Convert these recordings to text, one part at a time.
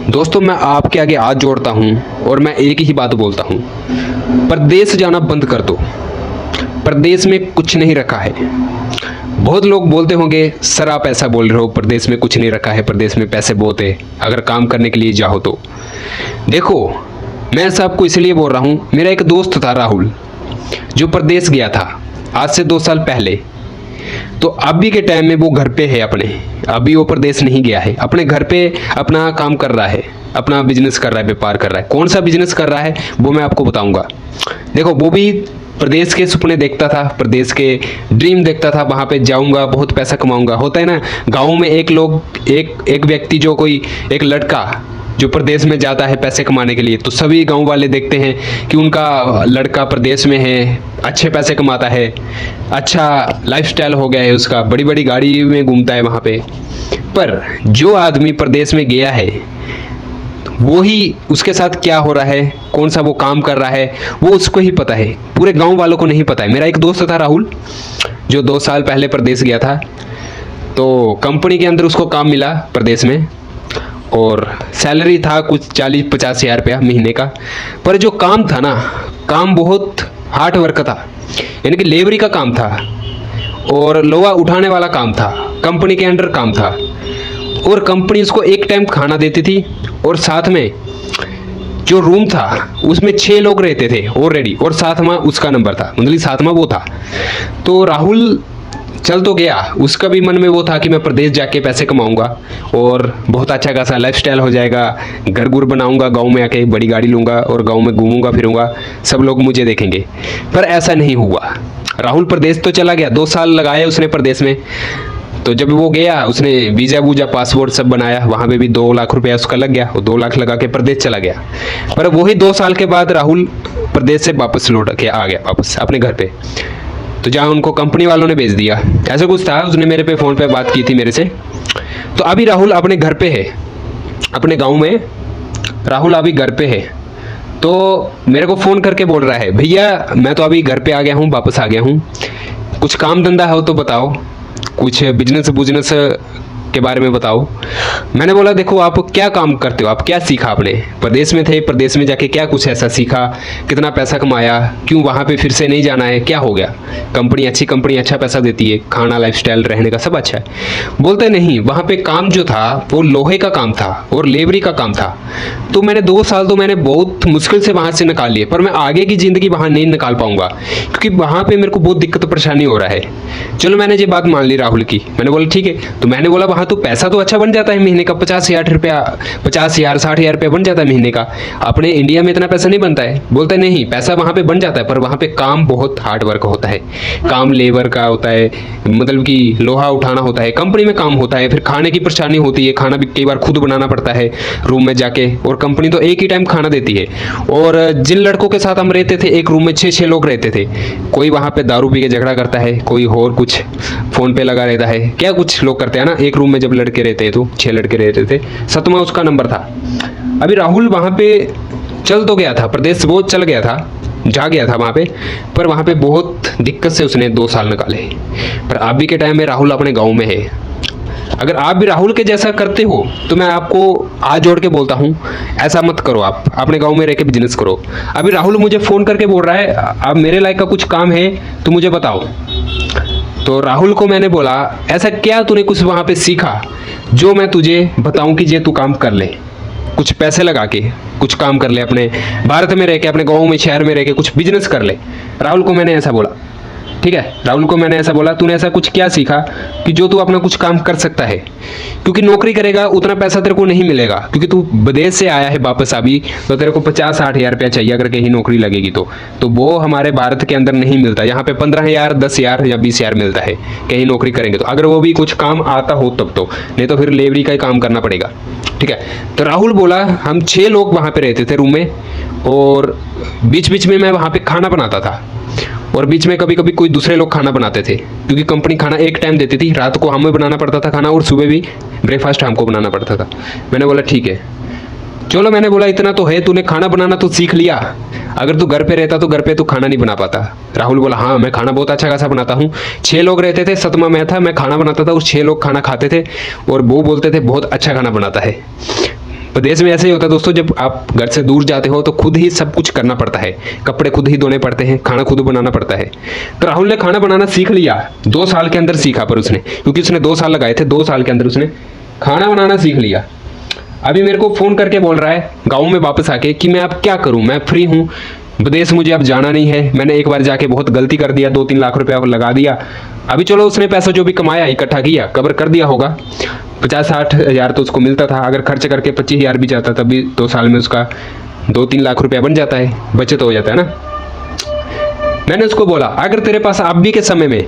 दोस्तों, मैं आपके आगे हाथ जोड़ता हूँ और मैं एक ही बात बोलता हूँ, परदेश जाना बंद कर दो। परदेश में कुछ नहीं रखा है। बहुत लोग बोलते होंगे सर आप ऐसा बोल रहे हो, परदेश में कुछ नहीं रखा है, परदेश में पैसे बहुत है अगर काम करने के लिए जाओ तो। देखो, मैं ऐसा आपको इसलिए बोल रहा हूँ, मेरा एक दोस्त था राहुल, जो परदेश गया था आज से 2 साल पहले। तो अभी के टाइम में वो घर पे है अपने, अभी वो प्रदेश नहीं गया है, अपने घर पे अपना काम कर रहा है, अपना बिजनेस कर रहा है, व्यापार कर रहा है। कौन सा बिजनेस कर रहा है वो मैं आपको बताऊंगा। देखो, वो भी प्रदेश के सपने देखता था, प्रदेश के ड्रीम देखता था, वहाँ पे जाऊंगा बहुत पैसा कमाऊंगा। होता है ना, गाँव में एक व्यक्ति, जो कोई एक लड़का जो प्रदेश में जाता है पैसे कमाने के लिए, तो सभी गांव वाले देखते हैं कि उनका लड़का प्रदेश में है, अच्छे पैसे कमाता है, अच्छा लाइफस्टाइल हो गया है उसका, बड़ी बड़ी गाड़ी में घूमता है वहाँ पे। पर जो आदमी प्रदेश में गया है, वो ही उसके साथ क्या हो रहा है, कौन सा वो काम कर रहा है, वो उसको ही पता है, पूरे गाँव वालों को नहीं पता है। मेरा एक दोस्त था राहुल, जो 2 साल पहले प्रदेश गया था। तो कंपनी के अंदर उसको काम मिला प्रदेश में, और सैलरी था कुछ 40-50 हज़ार रुपया महीने का। पर जो काम था ना, काम बहुत हार्ड वर्क था, यानी कि लेबरी का काम था और लोहा उठाने वाला काम था, कंपनी के अंडर काम था। और कंपनी उसको एक टाइम खाना देती थी, और साथ में जो रूम था उसमें 6 लोग रहते थे ऑलरेडी, और 7वां उसका नंबर था, मतलब 7वां वो था। तो राहुल चल तो गया, उसका भी मन में वो था कि मैं प्रदेश जाके पैसे कमाऊंगा और बहुत अच्छा खासा लाइफस्टाइल हो जाएगा, घर गुर बनाऊंगा, गांव में आके बड़ी गाड़ी लूंगा और गांव में घूमूंगा फिरूंगा, सब लोग मुझे देखेंगे। पर ऐसा नहीं हुआ। राहुल प्रदेश तो चला गया, 2 साल लगाए उसने प्रदेश में। तो जब वो गया, उसने वीज़ा वूजा पासपोर्ट सब बनाया, वहाँ पे भी 2 लाख रुपया उसका लग गया, वो 2 लाख लगा के प्रदेश चला गया। पर वही 2 साल के बाद राहुल प्रदेश से वापस लौट के आ गया वापस अपने घर पे। तो जहाँ उनको कंपनी वालों ने भेज दिया, ऐसा कुछ था। उसने मेरे पे फ़ोन पे बात की थी मेरे से। तो अभी राहुल अपने घर पे है, अपने गांव में राहुल अभी घर पे है। तो मेरे को फ़ोन करके बोल रहा है, भैया मैं तो अभी घर पे आ गया हूँ, वापस आ गया हूँ, कुछ काम धंधा हो तो बताओ, कुछ बिजनेस के बारे में बताओ। मैंने बोला देखो, आप क्या काम करते हो, आप क्या सीखा आपने, प्रदेश में थे, प्रदेश में जाके क्या कुछ ऐसा सीखा, कितना पैसा कमाया, क्यों वहाँ पे फिर से नहीं जाना है, क्या हो गया, कंपनी अच्छी, कंपनी अच्छा पैसा देती है, खाना लाइफस्टाइल रहने का सब अच्छा है। बोलते नहीं, वहाँ पे काम जो था वो लोहे का काम था और लेबरी का काम था। तो मैंने 2 साल तो मैंने बहुत मुश्किल से वहाँ से निकाल लिए, पर मैं आगे की ज़िंदगी वहाँ नहीं निकाल पाऊंगा, क्योंकि वहाँ पर मेरे को बहुत दिक्कत परेशानी हो रहा है। चलो, मैंने ये बात मान ली राहुल की। मैंने बोला ठीक है। तो मैंने बोला वहाँ तो पैसा तो अच्छा बन जाता है महीने का, 50 हज़ार रुपया, 50 हज़ार 60 हज़ार रुपया बन जाता है महीने का। अपने इंडिया में इतना पैसा नहीं बनता है। बोलता है नहीं, पैसा वहाँ पे बन जाता है, पर वहाँ पे काम बहुत हार्ड वर्क होता है, काम लेबर का होता है, मतलब कि लोहा उठाना होता है, कंपनी में काम होता है, फिर खाने की परेशानी होती है, खाना भी कई बार खुद बनाना पड़ता है रूम में जाके, और कंपनी तो एक ही टाइम खाना देती है। और जिन लड़कों के साथ हम रहते थे, एक रूम में 6-6 लोग रहते थे, कोई वहाँ पे दारू पी के झगड़ा करता है, कोई और कुछ फ़ोन पे लगा रहता है, क्या कुछ लोग करते हैं ना। एक रूम में जब लड़के रहते हैं तो 6 लड़के रहते थे, 7वां उसका नंबर था। अभी राहुल वहाँ पे चल तो गया था, प्रदेश वो चल गया था, जा गया था वहाँ पे, पर वहाँ पे बहुत दिक्कत से उसने 2 साल निकाले। पर अभी के टाइम में राहुल अपने गाँव में है। अगर आप भी राहुल के जैसा करते हो तो मैं आपको हाथ जोड़ के बोलता हूँ, ऐसा मत करो, आप अपने गांव में रह के बिजनेस करो। अभी राहुल मुझे फ़ोन करके बोल रहा है, अब मेरे लायक का कुछ काम है तो मुझे बताओ। तो राहुल को मैंने बोला, ऐसा क्या तूने कुछ वहाँ पे सीखा जो मैं तुझे बताऊँ कि ये तू काम कर ले, कुछ पैसे लगा के कुछ काम कर ले, अपने भारत में रह के, अपने गाँव में, शहर में रह के कुछ बिजनेस कर ले। राहुल को मैंने ऐसा बोला, ठीक है। राहुल को मैंने ऐसा बोला, तूने ऐसा कुछ क्या सीखा कि जो तू अपना कुछ काम कर सकता है, क्योंकि नौकरी करेगा उतना पैसा तेरे को नहीं मिलेगा, क्योंकि तू विदेश से आया है वापस अभी, तो तेरे को 50-60 हज़ार रुपया चाहिए अगर कहीं नौकरी लगेगी तो वो हमारे भारत के अंदर नहीं मिलता। यहाँ पे 15 हज़ार, 10 हज़ार या 20 हज़ार मिलता है कहीं नौकरी करेंगे तो, अगर वो भी कुछ काम आता हो तब तो, नहीं तो फिर लेबरी का ही काम करना पड़ेगा, ठीक है। तो राहुल बोला, हम 6 लोग वहाँ पे रहते थे रूम में, और बीच बीच में मैं वहाँ पे खाना बनाता था, और बीच में कभी कभी कोई दूसरे लोग खाना बनाते थे, क्योंकि कंपनी खाना एक टाइम देती थी, रात को हमें बनाना पड़ता था खाना, और सुबह भी ब्रेकफास्ट हमको बनाना पड़ता था। मैंने बोला ठीक है, चलो, मैंने बोला इतना तो है, तूने खाना बनाना तो सीख लिया, अगर तू घर पे रहता तो घर पे तू खाना नहीं बना पाता। राहुल बोला हाँ, मैं खाना बहुत अच्छा खासा बनाता हूँ। 6 लोग रहते थे, 7वां मैं था, मैं खाना बनाता था, उस 6 लोग खाना खाते थे, और वो बोलते थे बहुत अच्छा खाना बनाता है। विदेश में ऐसे ही होता है दोस्तों, जब आप घर से दूर जाते हो तो खुद ही सब कुछ करना पड़ता है, कपड़े खुद ही धोने पड़ते हैं, खाना खुद बनाना पड़ता है। तो राहुल ने खाना बनाना सीख लिया, 2 साल के अंदर सीखा, पर उसने, क्योंकि उसने 2 साल लगाए थे, 2 साल के अंदर उसने खाना बनाना सीख लिया। अभी मेरे को फ़ोन करके बोल रहा है गाँव में वापस आके कि मैं अब क्या करूँ, मैं फ्री हूँ, विदेश मुझे अब जाना नहीं है, मैंने एक बार जाके बहुत गलती कर दिया, 2-3 लाख रुपया लगा दिया। अभी चलो उसने पैसा जो भी कमाया इकट्ठा किया, कवर कर दिया होगा, 50-60 हज़ार तो उसको मिलता था, अगर खर्च करके 25 हज़ार भी जाता तब भी 2 साल में उसका 2-3 लाख रुपया बन जाता है, बचत हो जाता है ना। मैंने उसको बोला अगर तेरे पास अभी के समय में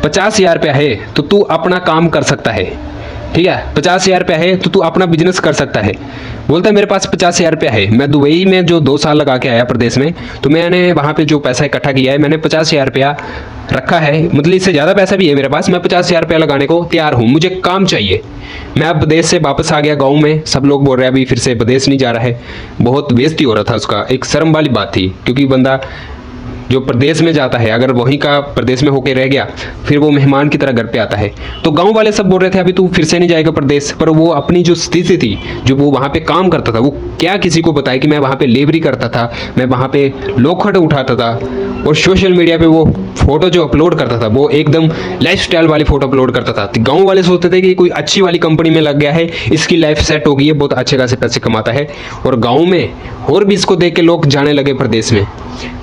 50 हज़ार रुपया है तो तू अपना काम कर सकता है, ठीक है, 50 हज़ार रुपया है तो तू अपना बिजनेस कर सकता है। बोलता है मेरे पास 50 हज़ार रुपया है, मैं दुबई में जो 2 साल लगा के आया प्रदेश में, तो मैंने वहाँ पे जो पैसा इकट्ठा किया है, मैंने 50 हज़ार रुपया रखा है, मतलब इससे ज़्यादा पैसा भी है मेरे पास, मैं 50 हज़ार रुपया लगाने को तैयार हूँ, मुझे काम चाहिए। मैं अब विदेश से वापस आ गया गाँव में, सब लोग बोल रहे हैं अभी फिर से विदेश नहीं जा रहा है, बहुत बेइज्जती हो रहा था उसका, एक शर्म वाली बात थी, क्योंकि बंदा जो प्रदेश में जाता है अगर वहीं का प्रदेश में होके रह गया फिर वो मेहमान की तरह घर पे आता है। तो गांव वाले सब बोल रहे थे अभी तू फिर से नहीं जाएगा प्रदेश, पर वो अपनी जो स्थिति थी, जो वो वहाँ पे काम करता था, वो क्या किसी को बताए कि मैं वहाँ पे लेबरी करता था, मैं वहाँ पे लोखंड उठाता था, और सोशल मीडिया पे वो फोटो जो अपलोड करता था वो एकदम लाइफस्टाइल वाली फोटो अपलोड करता था। तो गाँव वाले सोचते थे कि कोई अच्छी वाली कंपनी में लग गया है, इसकी लाइफ सेट हो गई है, बहुत अच्छे खासे पैसे कमाता है, और गाँव में और भी इसको देख के लोग जाने लगे प्रदेश में।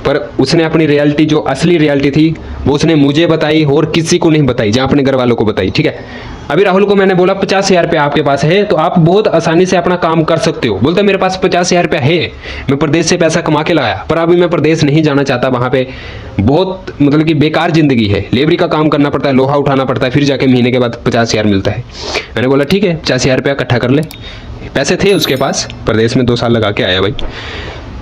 पर उसने अपनी रियलिटी, जो असली रियलिटी थी, वो उसने मुझे बताई और किसी को नहीं बताई, जहाँ अपने घर वालों को बताई, ठीक है। अभी राहुल को मैंने बोला 50 हज़ार रुपया आपके पास है तो आप बहुत आसानी से अपना काम कर सकते हो। बोलता मेरे पास 50 हज़ार रुपया है, मैं प्रदेश से पैसा कमा के लाया, पर अभी मैं प्रदेश नहीं जाना चाहता, वहाँ पे बहुत मतलब कि बेकार जिंदगी है, लेबरी का काम करना पड़ता है, लोहा उठाना पड़ता है, फिर जाके महीने के बाद 50 हज़ार मिलता है। मैंने बोला ठीक है 50 हज़ार रुपया इकट्ठा कर ले, पैसे थे उसके पास, प्रदेश में 2 साल लगा के आया भाई।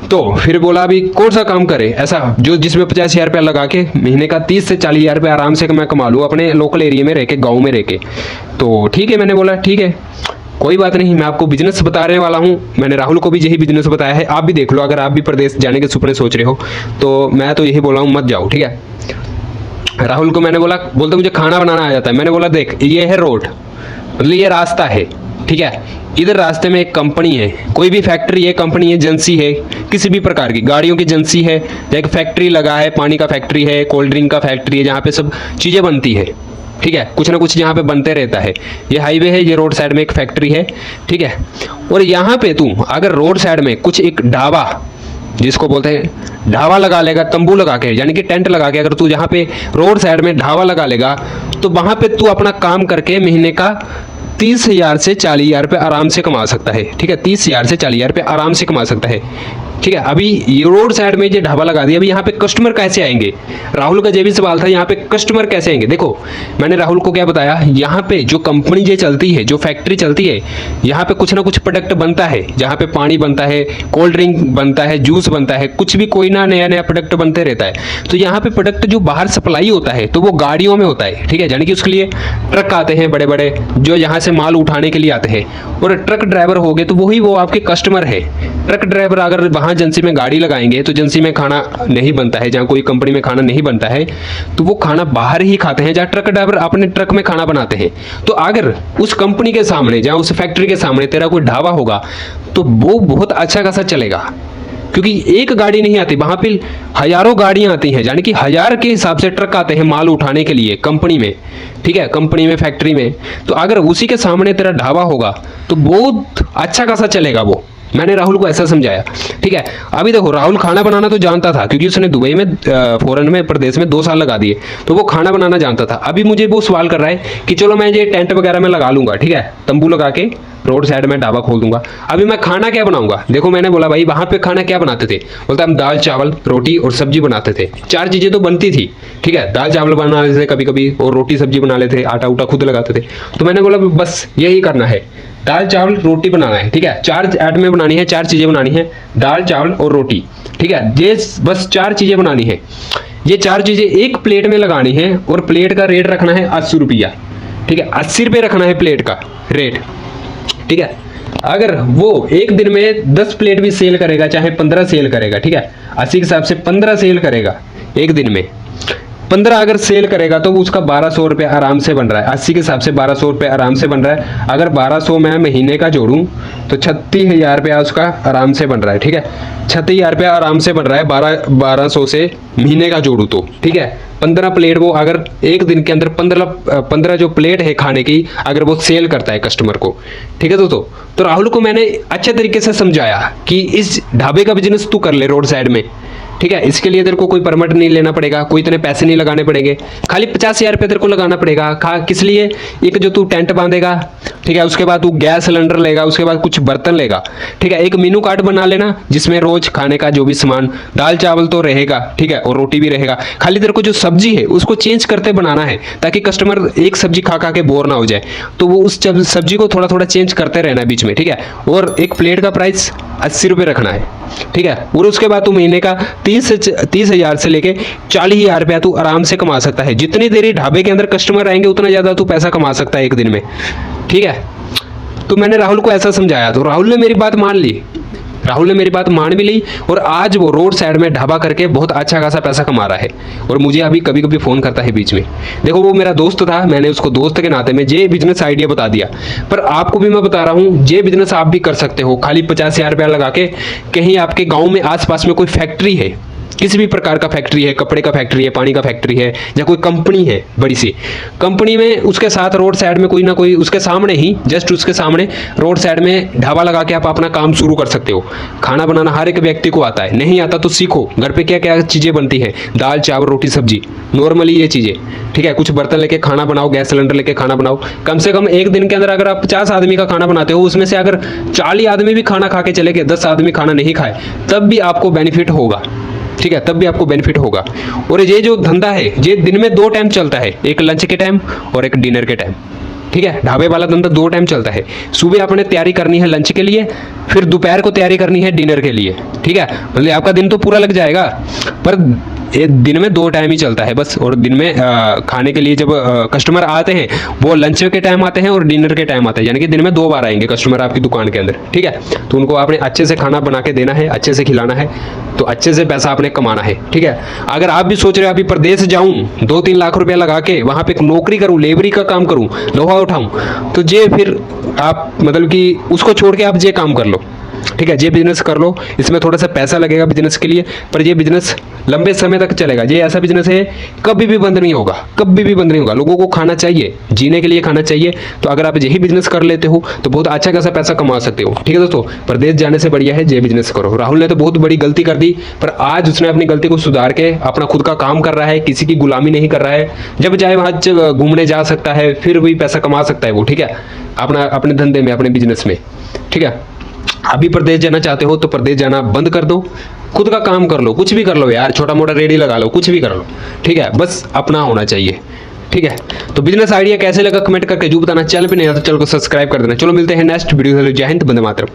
तो फिर बोला अभी कौन सा काम करे ऐसा जो जिसमें 50 हज़ार रुपया लगा के महीने का 30 से 40 हज़ार रुपया आराम से मैं कमा लूँ अपने लोकल एरिया में रह के, गाँव में रह के। तो ठीक है, मैंने बोला ठीक है कोई बात नहीं, मैं आपको बिजनेस बताने वाला हूँ, मैंने राहुल को भी यही बिजनेस बताया है, आप भी देख लो, अगर आप भी प्रदेश जाने के सुपने सोच रहे हो तो मैं तो यही बोल रहा हूँ मत जाओ, ठीक है। राहुल को मैंने बोला, बोलते मुझे खाना बनाना आ जाता है। मैंने बोला देख ये है रोड, मतलब ये रास्ता है, ठीक है, इधर रास्ते में एक कंपनी है, कोई भी फैक्ट्री है, कंपनी है, एजेंसी है, किसी भी प्रकार की गाड़ियों की एजेंसी है, एक फैक्ट्री लगा है, पानी का फैक्ट्री है, कोल्ड ड्रिंक का फैक्ट्री है, जहाँ पे सब चीज़ें बनती है, ठीक है, कुछ ना कुछ यहाँ पे बनते रहता है। ये हाईवे है, ये रोड साइड में एक फैक्ट्री है, ठीक है। और यहाँ पे तू अगर रोड साइड में कुछ एक ढाबा, जिसको बोलते हैं ढाबा लगा लेगा, तंबू लगा के, यानी कि टेंट लगा के, अगर तू यहाँ पे रोड साइड में ढाबा लगा लेगा तो वहाँ पे तू अपना काम करके महीने का 30 हज़ार से 40 हज़ार रुपये आराम से कमा सकता है, ठीक है, 30 हज़ार से 40 हज़ार रुपये आराम से कमा सकता है, ठीक है। अभी ये रोड साइड में ये ढाबा लगा दिया, अभी यहाँ पे कस्टमर कैसे आएंगे, राहुल का ये भी सवाल था, यहाँ पे कस्टमर कैसे आएंगे। देखो मैंने राहुल को क्या बताया, यहाँ पे जो कंपनी ये चलती है, जो फैक्ट्री चलती है, यहाँ पे कुछ ना कुछ प्रोडक्ट बनता है, जहाँ पे पानी बनता है, कोल्ड ड्रिंक बनता है, जूस बनता है, कुछ भी कोई ना नया नया प्रोडक्ट बनते रहता है। तो यहाँ पे प्रोडक्ट जो बाहर सप्लाई होता है तो वो गाड़ियों में होता है, ठीक है, यानी कि उसके लिए ट्रक आते हैं बड़े बड़े, जो यहाँ से माल उठाने के लिए आते हैं, और ट्रक ड्राइवर हो गए तो वही वो आपके कस्टमर है। ट्रक ड्राइवर अगर वहाँ एजेंसी में गाड़ी लगाएंगे तो एजेंसी में खाना नहीं बनता है, जहाँ कोई कंपनी में खाना नहीं बनता है तो वो खाना बाहर ही खाते हैं, जहाँ ट्रक ड्राइवर अपने ट्रक में खाना बनाते हैं। तो अगर उस कंपनी के सामने, जहाँ उस फैक्ट्री के सामने तेरा कोई ढाबा होगा तो वो बहुत अच्छा खासा चलेगा, क्योंकि एक गाड़ी नहीं आती, वहाँ पे हजारों गाड़ियाँ आती हैं, यानी कि 1000 के हिसाब से ट्रक आते हैं माल उठाने के लिए कंपनी में, ठीक है, कंपनी में, फैक्ट्री में। तो अगर उसी के सामने तेरा ढाबा होगा तो बहुत अच्छा खासा चलेगा वो। मैंने राहुल को ऐसा समझाया, ठीक है। अभी देखो राहुल खाना बनाना तो जानता था, क्योंकि उसने दुबई में, फॉरेन में, प्रदेश में 2 साल लगा दिए, तो वो खाना बनाना जानता था। अभी मुझे वो सवाल कर रहा है कि चलो मैं ये टेंट वगैरह में लगा लूंगा, ठीक है, तंबू लगा के रोड साइड में ढाबा खोल दूंगा, अभी मैं खाना क्या बनाऊंगा। देखो मैंने बोला भाई वहां पे खाना क्या बनाते थे, बोलता हम दाल चावल रोटी और सब्जी बनाते थे, 4 चीजें तो बनती थी, ठीक है, दाल चावल बना लेते थे कभी कभी, और रोटी सब्जी बना लेते थे, आटा उटा खुद लगाते थे। तो मैंने बोला बस यही करना है, दाल चावल रोटी बनाना है, ठीक है, 4 आइटमें बनानी है, 4 चीजें बनानी है, दाल चावल और रोटी, ठीक है, ये बस 4 चीजें बनानी है। ये 4 चीजें एक प्लेट में लगानी है, और प्लेट का रेट रखना है 80 रुपया, ठीक है, 80 रुपये रखना है प्लेट का रेट, ठीक है। अगर वो एक दिन में 10 प्लेट भी सेल करेगा, चाहे 15 सेल करेगा, ठीक है, 80 के हिसाब से 15 सेल करेगा एक दिन में, 15 अगर सेल करेगा तो उसका 1200 रुपये आराम से बन रहा है, 80 के हिसाब से 1200 रुपये आराम से बन रहा है। अगर 1200 मैं महीने का जोड़ूं तो 36,000 रुपया उसका आराम से बन रहा है, ठीक है। 36,000 रुपया आराम से बन रहा है 1200 से महीने का जोड़ूं तो, ठीक है। 15 प्लेट वो अगर एक दिन के अंदर 15 जो प्लेट है खाने की, अगर वो सेल करता है कस्टमर को, ठीक है दोस्तों। तो राहुल को मैंने अच्छे तरीके से समझाया कि इस ढाबे का बिजनेस तू कर ले रोड साइड में, ठीक है। इसके लिए तेरे को कोई परमिट नहीं लेना पड़ेगा, कोई इतने पैसे नहीं लगाने पड़ेंगे, खाली 50,000 रुपये तेरे को लगाना पड़ेगा। किस लिए? एक जो तू टेंट बांधेगा, ठीक है, उसके बाद तू गैस सिलेंडर लेगा, उसके बाद कुछ बर्तन लेगा, ठीक है। एक मेनू कार्ड बना लेना जिसमें रोज खाने का जो भी सामान, दाल चावल तो रहेगा, ठीक है, और रोटी भी रहेगा। खाली तेरे को जो सब्जी है उसको चेंज करते बनाना है, ताकि कस्टमर एक सब्जी खा खा के बोर ना हो जाए। तो वो उस सब्जी को थोड़ा थोड़ा चेंज करते रहना बीच में, ठीक है। और एक प्लेट का प्राइस 80 रुपये रखना है, ठीक है। और उसके बाद तू महीने का 30,000 से लेके 40,000 रुपया तू आराम से कमा सकता है। जितनी देरी ढाबे के अंदर कस्टमर आएंगे उतना ज़्यादा तू पैसा कमा सकता है एक दिन में, ठीक है। तो मैंने राहुल को ऐसा समझाया तो राहुल ने मेरी बात मान ली, राहुल ने मेरी बात मान भी ली, और आज वो रोड साइड में ढाबा करके बहुत अच्छा खासा पैसा कमा रहा है। और मुझे अभी कभी कभी फ़ोन करता है बीच में। देखो वो मेरा दोस्त था, मैंने उसको दोस्त के नाते में ये बिजनेस आइडिया बता दिया, पर आपको भी मैं बता रहा हूँ ये बिजनेस आप भी कर सकते हो। खाली 50,000 रुपया लगा के कहीं आपके गाँव में आसपास में कोई फैक्ट्री है, किसी भी प्रकार का फैक्ट्री है, कपड़े का फैक्ट्री है, पानी का फैक्ट्री है, या कोई कंपनी है बड़ी सी कंपनी में, उसके साथ रोड साइड में कोई ना कोई, उसके सामने ही जस्ट उसके सामने रोड साइड में ढाबा लगा के आप अपना काम शुरू कर सकते हो। खाना बनाना हर एक व्यक्ति को आता है, नहीं आता तो सीखो। घर पे क्या क्या चीज़ें बनती है, दाल चावल रोटी सब्जी, नॉर्मली ये चीज़ें, ठीक है। कुछ बर्तन लेके खाना बनाओ, गैस सिलेंडर लेके खाना बनाओ। कम से कम एक दिन के अंदर अगर आप 50 आदमी का खाना बनाते हो, उसमें से अगर 40 आदमी भी खाना खा के चले गए, 10 आदमी खाना नहीं खाए, तब भी आपको बेनिफिट होगा, ठीक है, तब भी आपको बेनिफिट होगा। और ये जो धंधा है ये दिन में 2 टाइम चलता है, एक लंच के टाइम और एक डिनर के टाइम, ठीक है। ढाबे वाला धंधा 2 टाइम चलता है। सुबह आपने तैयारी करनी है लंच के लिए, फिर दोपहर को तैयारी करनी है डिनर के लिए, ठीक है। मतलब आपका दिन तो पूरा लग जाएगा, पर ये दिन में 2 टाइम ही चलता है बस। और दिन में खाने के लिए जब कस्टमर आते हैं वो लंच के टाइम आते हैं और डिनर के टाइम आते हैं, यानी कि दिन में 2 बार आएंगे कस्टमर आपकी दुकान के अंदर, ठीक है। तो उनको आपने अच्छे से खाना बना के देना है, अच्छे से खिलाना है, तो अच्छे से पैसा आपने कमाना है, ठीक है। अगर आप भी सोच रहे हो अभी प्रदेश जाऊं 2-3 लाख रुपया लगा के वहां पे नौकरी करूं, लेबरी का काम करूं, लोहा उठाऊं, तो ये फिर आप मतलब कि उसको छोड़ के आप ये काम कर लो, ठीक है। ये बिजनेस कर लो, इसमें थोड़ा सा पैसा लगेगा बिजनेस के लिए, पर ये बिजनेस लंबे समय तक चलेगा। ये ऐसा बिजनेस है कभी भी बंद नहीं होगा, कभी भी बंद नहीं होगा। लोगों को खाना चाहिए, जीने के लिए खाना चाहिए। तो अगर आप यही बिजनेस कर लेते हो तो बहुत अच्छा खासा पैसा कमा सकते हो, ठीक है दोस्तों। प्रदेश जाने से बढ़िया है ये बिजनेस करो। राहुल ने तो बहुत बड़ी गलती कर दी, पर आज उसने अपनी गलती को सुधार के अपना खुद का काम कर रहा है, किसी की गुलामी नहीं कर रहा है। जब चाहे वहाँ घूमने जा सकता है, फिर भी पैसा कमा सकता है वो, ठीक है, अपने धंधे में, अपने बिजनेस में, ठीक है। अभी प्रदेश जाना चाहते हो तो प्रदेश जाना बंद कर दो, खुद का काम कर लो, कुछ भी कर लो यार, छोटा मोटा रेडी लगा लो, कुछ भी कर लो, ठीक है। बस अपना होना चाहिए, ठीक है। तो बिजनेस आइडिया कैसे लगा कमेंट करके जरूर बताना। चैनल पे नहीं आता तो चैनल को सब्सक्राइब कर देना। चलो मिलते हैं नेक्स्ट वीडियो। जय हिंद, वंदे मातरम।